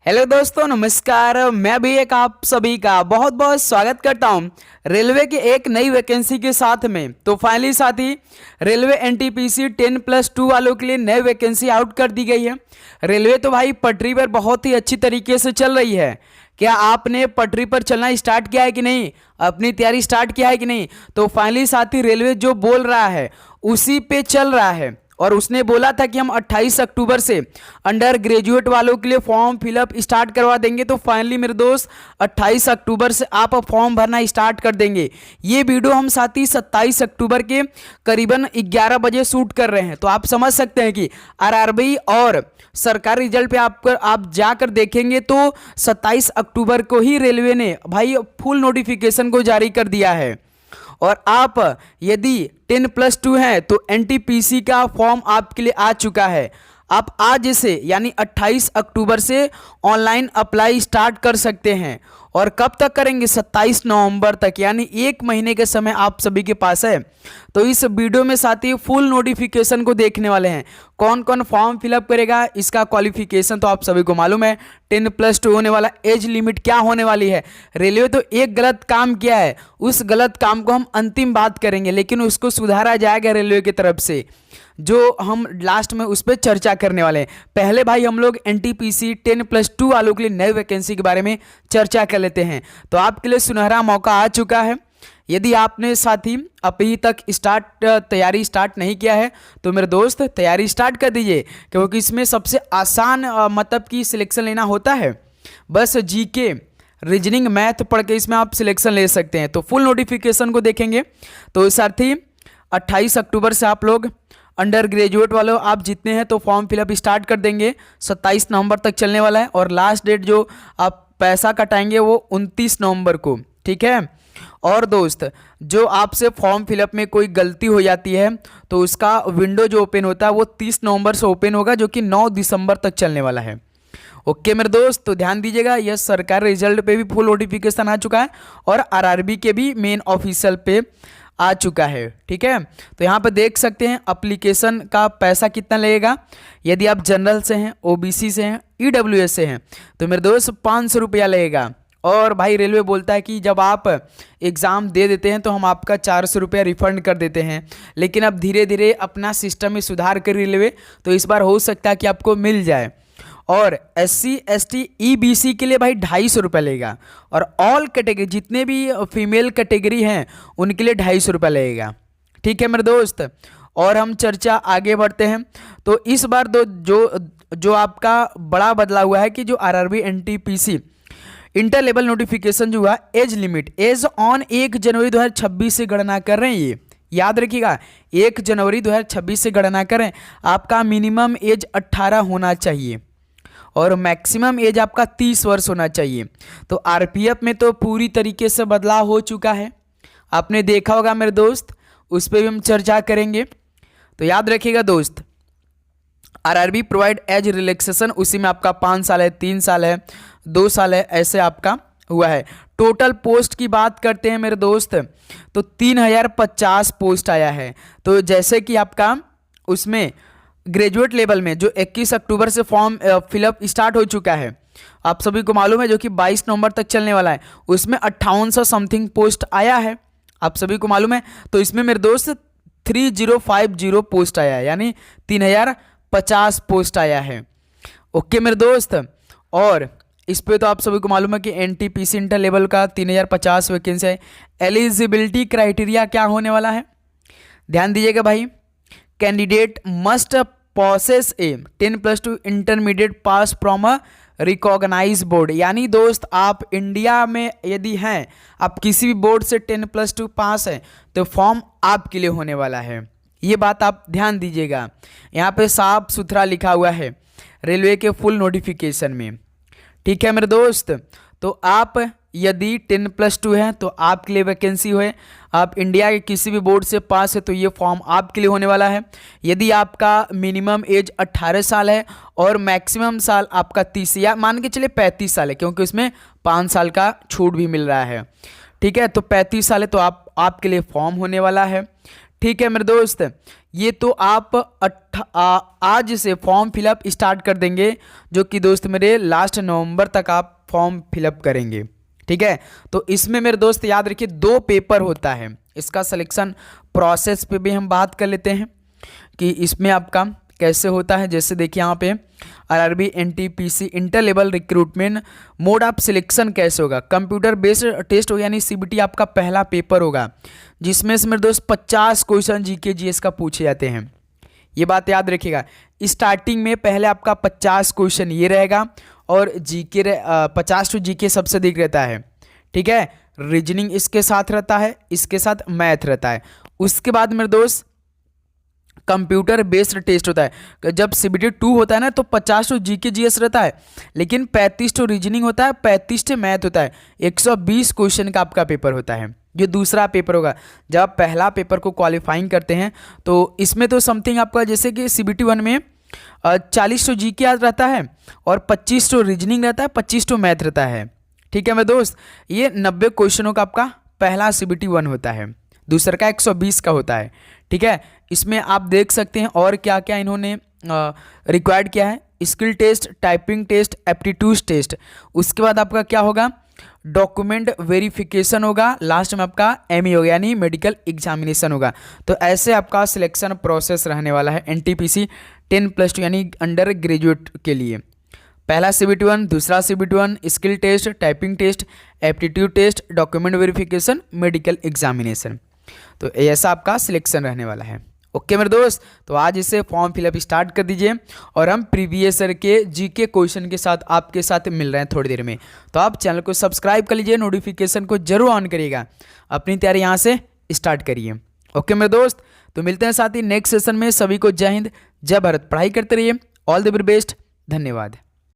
Hello दोस्तों, नमस्कार। मैं भी एक आप सभी का बहुत बहुत स्वागत करता हूं रेलवे की एक नई वैकेंसी के साथ में। तो फाइनली साथी रेलवे एनटीपीसी 10+2 वालों के लिए नई वैकेंसी आउट कर दी गई है। रेलवे तो भाई पटरी पर बहुत ही अच्छी तरीके से चल रही है। क्या आपने पटरी पर चलना स्टार्ट किया है कि नहीं, अपनी तैयारी स्टार्ट किया है कि नहीं? तो फाइनली साथी रेलवे जो बोल रहा है उसी पे चल रहा है। और उसने बोला था कि हम 28 अक्टूबर से अंडर ग्रेजुएट वालों के लिए फॉर्म फिलअप स्टार्ट करवा देंगे। तो फाइनली मेरे दोस्त 28 अक्टूबर से आप फॉर्म भरना स्टार्ट कर देंगे। ये वीडियो हम साथी 27 अक्टूबर के करीबन 11 बजे शूट कर रहे हैं। तो आप समझ सकते हैं कि आरआरबी और सरकारी रिजल्ट पे आप जाकर देखेंगे तो 27 अक्टूबर को ही रेलवे ने भाई फुल नोटिफिकेशन को जारी कर दिया है। और आप यदि 10+2 हैं तो एनटीपीसी का फॉर्म आपके लिए आ चुका है। आप आज से यानी 28 अक्टूबर से ऑनलाइन अप्लाई स्टार्ट कर सकते हैं। और कब तक करेंगे? 27 नवंबर तक, यानी एक महीने के समय आप सभी के पास है। तो इस वीडियो में साथी फुल नोटिफिकेशन को देखने वाले हैं। कौन कौन फॉर्म फिलअप करेगा, इसका क्वालिफिकेशन तो आप सभी को मालूम है। 10+2 होने वाला, एज लिमिट क्या होने वाली है। रेलवे तो एक गलत काम किया है, उस गलत काम को हम अंतिम बात करेंगे, लेकिन उसको सुधारा जाएगा रेलवे की तरफ से, जो हम लास्ट में उस पर चर्चा करने वाले हैं। पहले भाई हम लोग एनटीपीसी 10+2 वालों के लिए नई वैकेंसी के बारे में चर्चा कर लेते हैं। तो आपके लिए सुनहरा मौका आ चुका है। यदि आपने साथी अभी तक तैयारी स्टार्ट नहीं किया है तो मेरे दोस्त तैयारी स्टार्ट कर दीजिए, क्योंकि इसमें सबसे आसान मतलब कि सिलेक्शन लेना होता है। बस जीके, रीजनिंग, मैथ पढ़ के इसमें आप सिलेक्शन ले सकते हैं। तो फुल नोटिफिकेशन को देखेंगे तो साथी 28 अक्टूबर से आप लोग अंडर ग्रेजुएट वालों आप जितने हैं तो फॉर्म फिलअप स्टार्ट कर देंगे। 27 नवंबर तक चलने वाला है और लास्ट डेट जो आप पैसा कटाएंगे वो 29 नवंबर को, ठीक है। और दोस्त जो आपसे फॉर्म फिलअप में कोई गलती हो जाती है तो उसका विंडो जो ओपन होता है वो 30 नवंबर से ओपन होगा, जो कि 9 दिसंबर तक चलने वाला है। ओके मेरे दोस्त, तो ध्यान दीजिएगा, यह सरकारी रिजल्ट पे भी फुल नोटिफिकेशन आ चुका है और आरआरबी के भी मेन ऑफिशियल पे आ चुका है, ठीक है। तो यहाँ पे देख सकते हैं एप्लीकेशन का पैसा कितना लगेगा। यदि आप जनरल से हैं, ओबीसी से हैं, ईडब्ल्यूएस से हैं तो मेरे दोस्त 500 रुपया लगेगा। और भाई रेलवे बोलता है कि जब आप एग्ज़ाम दे देते हैं तो हम आपका 400 रुपया रिफंड कर देते हैं, लेकिन अब धीरे धीरे अपना सिस्टम में सुधार कर रेलवे, तो इस बार हो सकता है कि आपको मिल जाए। और SC ST EBC के लिए भाई 250 रुपये लगेगा। और ऑल कैटेगरी जितने भी फीमेल कैटेगरी हैं उनके लिए 250 रुपये लगेगा, ठीक है मेरे दोस्त। और हम चर्चा आगे बढ़ते हैं। तो इस बार जो आपका बड़ा बदलाव हुआ है कि जो RRB NTPC inter level notification जो हुआ, एज लिमिट एज ऑन 1 जनवरी 2026 से गणना कर रहे हैं। ये याद रखिएगा, 1 जनवरी 2026 से गणना करें। आपका मिनिमम एज 18 होना चाहिए और मैक्सिमम एज आपका 30 वर्ष होना चाहिए। तो आरपीएफ में तो पूरी तरीके से बदलाव हो चुका है, आपने देखा होगा मेरे दोस्त, उस पर भी हम चर्चा करेंगे। तो याद रखिएगा दोस्त, आरआरबी प्रोवाइड एज रिलैक्सेशन, उसी में आपका 5 साल है, 3 साल है, 2 साल है, ऐसे आपका हुआ है। टोटल पोस्ट की बात करते हैं मेरे दोस्त तो 3050 पोस्ट आया है। तो जैसे कि आपका उसमें ग्रेजुएट लेवल में जो 21 अक्टूबर से फॉर्म फिलअप स्टार्ट हो चुका है, आप सभी को मालूम है, जो कि 22 नवंबर तक चलने वाला है, उसमें 5800 समथिंग पोस्ट आया है, आप सभी को मालूम है। तो इसमें मेरे दोस्त 3050 पोस्ट आया है, यानी 3050 पोस्ट आया है। ओके मेरे दोस्त, और इस पे तो आप सभी को मालूम है कि एनटीपीसी इंटर लेवल का 3050 वैकेंसी है। एलिजिबिलिटी क्राइटेरिया क्या होने वाला है, ध्यान दीजिएगा भाई। Candidate must possess a 10+2 intermediate pass from a recognise board, यानी दोस्त आप इंडिया में यदि हैं, आप किसी भी बोर्ड से 10+2 पास हैं तो फॉर्म आपके लिए होने वाला है। ये बात आप ध्यान दीजिएगा, यहाँ पे साफ सुथरा लिखा हुआ है रेलवे के फुल नोटिफिकेशन में, ठीक है मेरे दोस्त। तो आप यदि 10+2 हैं तो आपके लिए वैकेंसी है। आप इंडिया के किसी भी बोर्ड से पास है तो ये फॉर्म आपके लिए होने वाला है। यदि आपका मिनिमम एज 18 साल है और मैक्सिमम साल आपका 30 या मान के चलिए 35 साल है, क्योंकि उसमें 5 साल का छूट भी मिल रहा है, ठीक है। तो 35 साल है तो आपके लिए फॉर्म होने वाला है, ठीक है मेरे दोस्त, ये तो आप आज से फॉर्म फिलअप स्टार्ट कर देंगे, जो कि दोस्त मेरे लास्ट नवंबर तक आप फॉर्म फिलअप करेंगे। ठीक है, तो इसमें मेरे दोस्त याद रखिए 2 पेपर होता है। इसका सिलेक्शन प्रोसेस पे भी हम बात कर लेते हैं कि इसमें आपका कैसे होता है। जैसे देखिए यहाँ पे RRB NTPC inter level recruitment mode of selection कैसे होगा। कंप्यूटर बेस्ड टेस्ट होगा, यानी सीबीटी आपका पहला पेपर होगा, जिसमें से मेरे दोस्त 50 क्वेश्चन जीके जीएस का पूछे जाते हैं। ये बात याद रखिएगा, स्टार्टिंग में पहले आपका 50 क्वेश्चन ये रहेगा और जीके 50 टू जीके सबसे अधिक रहता है। ठीक है, रीजनिंग इसके साथ रहता है, इसके साथ मैथ रहता है। उसके बाद मेरे दोस्त कंप्यूटर बेस्ड टेस्ट होता है। जब सीबीटी 2 होता है ना तो 50 टू जीके जीएस रहता है, लेकिन 35 टू रीजनिंग होता है, 35 टू मैथ होता है। 120 क्वेश्चन का आपका पेपर होता है। ये दूसरा पेपर होगा। जब आप पहला पेपर को क्वालिफाइंग करते हैं तो इसमें तो समथिंग आपका जैसे कि सीबीटी 1 में 40 टू जीके याद रहता है और 25 टू रीजनिंग रहता है, 25 टू मैथ रहता है। ठीक है मेरे दोस्त, ये 90 क्वेश्चनों का आपका पहला सीबीटी 1 होता है, दूसरा का 120 का होता है। ठीक है, इसमें आप देख सकते हैं और क्या क्या इन्होंने रिक्वायर्ड किया है। Skill test, typing test, aptitude test. उसके बाद आपका क्या होगा, डॉक्यूमेंट वेरिफिकेशन होगा। लास्ट में आपका एमई होगा, यानी मेडिकल एग्जामिनेशन होगा। तो ऐसे आपका सिलेक्शन प्रोसेस रहने वाला है एनटीपीसी 10+2 यानी अंडर ग्रेजुएट के लिए। पहला सीबीटी 1, दूसरा CBT 1, skill test, typing test, aptitude test, document verification, medical examination. तो ऐसा आपका सिलेक्शन रहने वाला है। ओके मेरे दोस्त, तो आज इसे फॉर्म फिलअप स्टार्ट कर दीजिए और हम प्रीवियस ईयर के जीके क्वेश्चन के साथ आपके साथ मिल रहे हैं थोड़ी देर में। तो आप चैनल को सब्सक्राइब कर लीजिए, नोटिफिकेशन को जरूर ऑन करिएगा, अपनी तैयारी यहाँ से स्टार्ट करिए। ओके मेरे दोस्त, तो मिलते हैं साथ ही नेक्स्ट सेशन में। सभी को जय हिंद, जय भारत। पढ़ाई करते रहिए। All the very best. धन्यवाद।